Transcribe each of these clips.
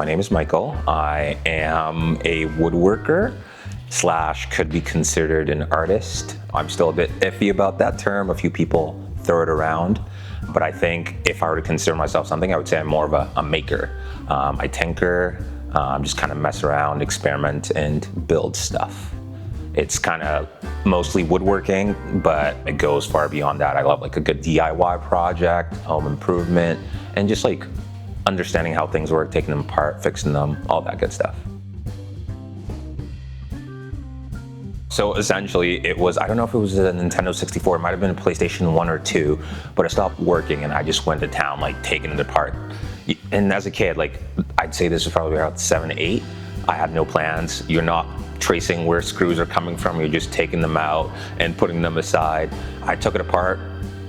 My name is Michael. I am a woodworker slash could be considered an artist. I'm still a bit iffy about that term. A few people throw it around, but I think if I were to consider myself something, I would say I'm more of a maker. I tinker, just kind of mess around, experiment, and build stuff. It's kind of mostly woodworking, but it goes far beyond that. I love like a good DIY project, home improvement, and just like understanding how things work, taking them apart, fixing them, all that good stuff. So essentially it was, I don't know if it was a Nintendo 64, it might have been a PlayStation 1 or 2, but I stopped working and I just went to town, like taking it apart. And as a kid, like I'd say this was probably around 7, 8, I had no plans. You're not tracing where screws are coming from, you're just taking them out and putting them aside. I took it apart,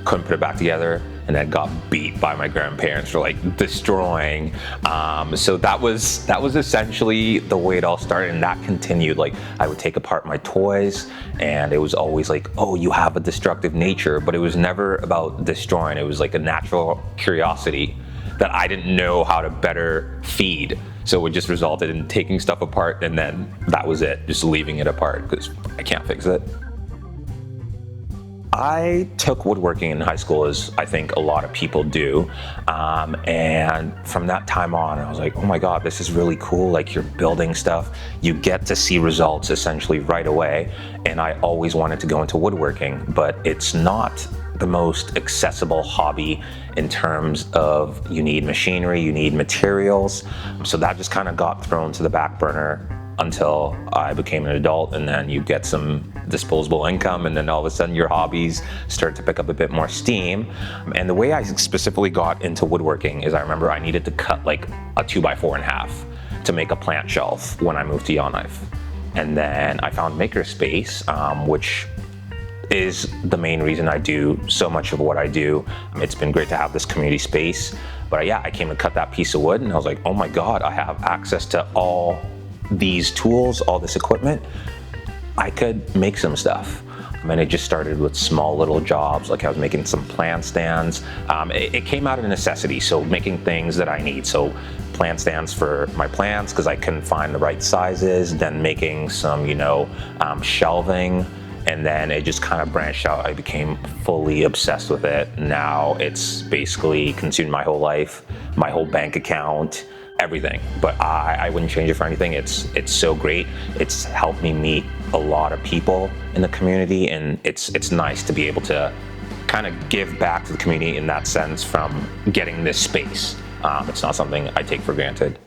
couldn't put it back together, and then got beat by my grandparents for like destroying. So that was essentially the way it all started, and that continued. Like I would take apart my toys and it was always like, oh, you have a destructive nature, but it was never about destroying. It was like a natural curiosity that I didn't know how to better feed. So it just resulted in taking stuff apart, and then that was it, just leaving it apart because I can't fix it. I took woodworking in high school, as I think a lot of people do, and from that time on I was like, oh my god, this is really cool. Like you're building stuff, you get to see results essentially right away, and I always wanted to go into woodworking, but it's not the most accessible hobby in terms of you need machinery, you need materials, so that just kind of got thrown to the back burner until I became an adult, and then you get some disposable income, and then all of a sudden your hobbies start to pick up a bit more steam. And the way I specifically got into woodworking is I remember I needed to cut like a 2x4 in half to make a plant shelf when I moved to Yellowknife. And then I found Makerspace, which is the main reason I do so much of what I do. It's been great to have this community space, but yeah, I came to cut that piece of wood and I was like, oh my god, I have access to all these tools, all this equipment. I could make some stuff. And it just started with small little jobs, like I was making some plant stands. It came out of necessity, so making things that I need. So plant stands for my plants because I couldn't find the right sizes, then making some, shelving, and then it just kind of branched out. I became fully obsessed with it. Now it's basically consumed my whole life, my whole bank account, everything, but I wouldn't change it for anything. It's so great. It's helped me meet a lot of people in the community, and it's nice to be able to kind of give back to the community in that sense from getting this space. It's not something I take for granted.